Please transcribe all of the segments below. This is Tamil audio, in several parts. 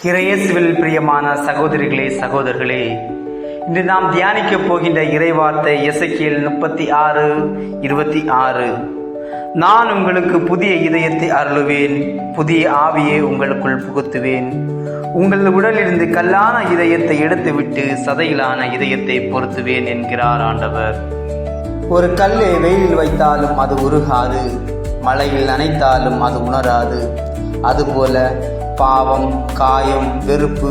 இறையேசுவில் பிரியமான சகோதரிகளே சகோதரர்களே, இன்று நாம் தியானிக்க போகின்ற இறைவார்த்தை எசேக்கியேல் 36:26. நான் உங்களுக்கு புதிய இதயத்தை அருளுவேன், புதிய ஆவியை உங்களுக்குள் புகுத்துவேன். உங்கள் உடலிலிருந்து கல்லான இதயத்தை எடுத்துவிட்டு சதையிலான இதயத்தை பொருத்துவேன் என்கிறார் ஆண்டவர். ஒரு கல்லை வெயிலில் வைத்தாலும் அது உருகாது, மழையில் நனைத்தாலும் அது உணராது. அதுபோல பாவம், காயம், வெறுப்பு,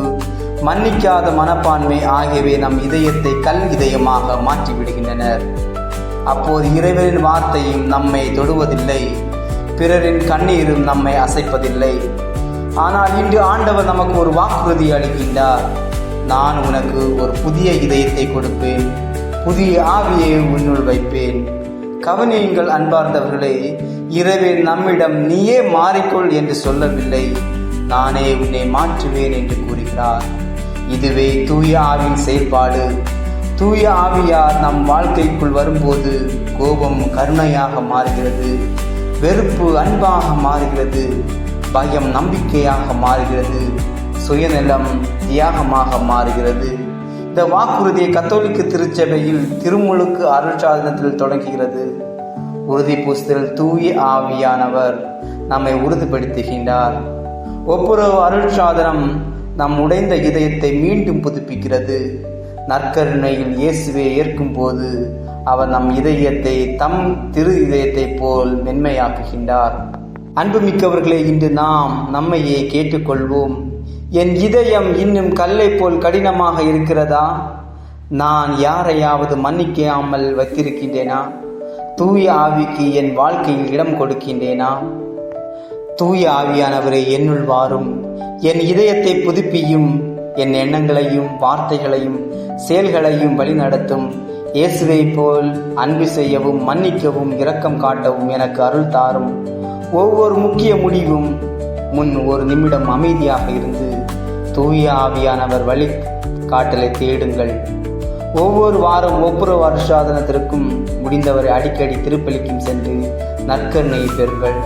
மன்னிக்காத மனப்பான்மை ஆகியவை நம் இதயத்தை கல் இதயமாக மாற்றிவிடுகின்றனர். அப்போது இறைவனின் வார்த்தையும் நம்மை தொடுவதில்லை, பிறரின் கண்ணீரும் நம்மை அசைப்பதில்லை. ஆனால் இன்று ஆண்டவர் நமக்கு ஒரு வாக்குறுதி அளிக்கின்றார். நான் உனக்கு ஒரு புதிய இதயத்தை கொடுப்பேன், புதிய ஆவியை உன்னுள் வைப்பேன். கவனியுங்கள் அன்பார்ந்தவர்களே, இறைவன் நம்மிடம் நீயே மாறிக்கொள் என்று சொல்லவில்லை, நானே உன்னை மாற்றுவேன் என்று கூறுகிறார். இதுவே தூய ஆவியின் செயல்பாடு. தூய ஆவியார் நம் வாழ்க்கைக்குள் வரும்போது கோபம் கருணையாக மாறுகிறது, வெறுப்பு அன்பாக மாறுகிறது, பயம் நம்பிக்கையாக மாறுகிறது, சுயநலம் தியாகமாக மாறுகிறது. இந்த வாக்குறுதியை கத்தோலிக்க திருச்சபையில் திருமுழுக்கு அருட்சாதனத்தில் தொடங்குகிறது. உறுதி பூசுதல் தூய ஆவியானவர் நம்மை உறுதிப்படுத்துகின்றார். ஒப்புரவு அருட்சாதனம் நம் உடைந்த இதயத்தை மீண்டும் புதுப்பிக்கிறது. நற்கருணையில் இயேசுவை ஏற்கும் போது அவர் நம் இதயத்தை தம் திரு இதயத்தை போல் மென்மையாக்குகின்றார். அன்புமிக்கவர்களே, இன்று நாம் நம்மையே கேட்டுக்கொள்வோம். என் இதயம் இன்னும் கல்லை போல் கடினமாக இருக்கிறதா? நான் யாரையாவது மன்னிக்காமல் வைத்திருக்கின்றேனா? தூய ஆவிக்கு என் வாழ்க்கையில் இடம் கொடுக்கின்றேனா? தூய ஆவியானவரை என்னுள் வாரும், என் இதயத்தை புதுப்பியும், என் எண்ணங்களையும் வார்த்தைகளையும் செயல்களையும் வழிநடத்தும். இயேசுவை போல் அன்பு செய்யவும், மன்னிக்கவும், இரக்கம் காட்டவும் எனக்கு அருள் தாரும். ஒவ்வொரு முக்கிய முடிவும் முன் ஒரு நிமிடம் அமைதியாக இருந்து தூய ஆவியானவர் வழி காட்டலை தேடுங்கள். ஒவ்வொரு வாரம் ஒப்புரவு அருட்சாதனத்திற்கும் முடிந்தவரை அடிக்கடி திருப்பலிக்கும் சென்று நற்கருணையை பெறுங்கள்.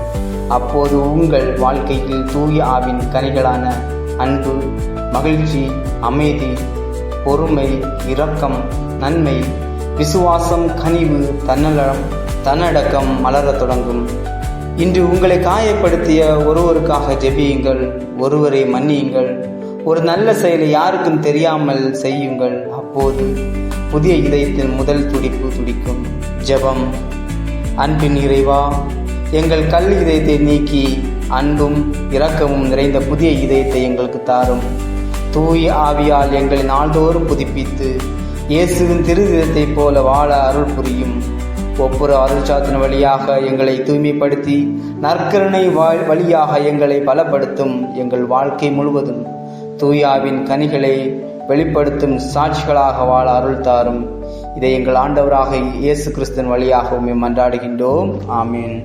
அப்போது உங்கள் வாழ்க்கையில் தூய ஆவின் கனிகளான அன்பு, மகிழ்ச்சி, அமைதி, பொறுமை, இரக்கம், நன்மை, விசுவாசம், கனிவு, தன்னடக்கம் மலரத் தொடங்கும். இன்று உங்களை காயப்படுத்திய ஒருவருக்காக ஜெபியுங்கள், ஒருவரை மன்னியுங்கள், ஒரு நல்ல செயலை யாருக்கும் தெரியாமல் செய்யுங்கள். அப்போது புதிய இதயத்தின் முதல் துடிப்பு துடிக்கும். ஜெபம். அன்பின் இறைவா, எங்கள் கல் இதயத்தை நீக்கி அன்பும் இரக்கமும் நிறைந்த புதிய இதயத்தை எங்களுக்கு தாரும். தூய ஆவியால் எங்களை நாள்தோறும் புதுப்பித்து இயேசுவின் திரு இதயத்தை போல வாழ அருள் புரியும். ஒப்புரவு அருட்சாதன வழியாக எங்களை தூய்மைப்படுத்தி நற்கருணை வழியாக எங்களை பலப்படுத்தும். எங்கள் வாழ்க்கை முழுவதும் தூயாவின் கனிகளை வெளிப்படுத்தும் சாட்சிகளாக வாழ அருள் தாரும். இதை எங்கள் ஆண்டவராக இயேசு கிறிஸ்துவின் வழியாகவும் மன்றாடுகின்றோம். ஆமீன்.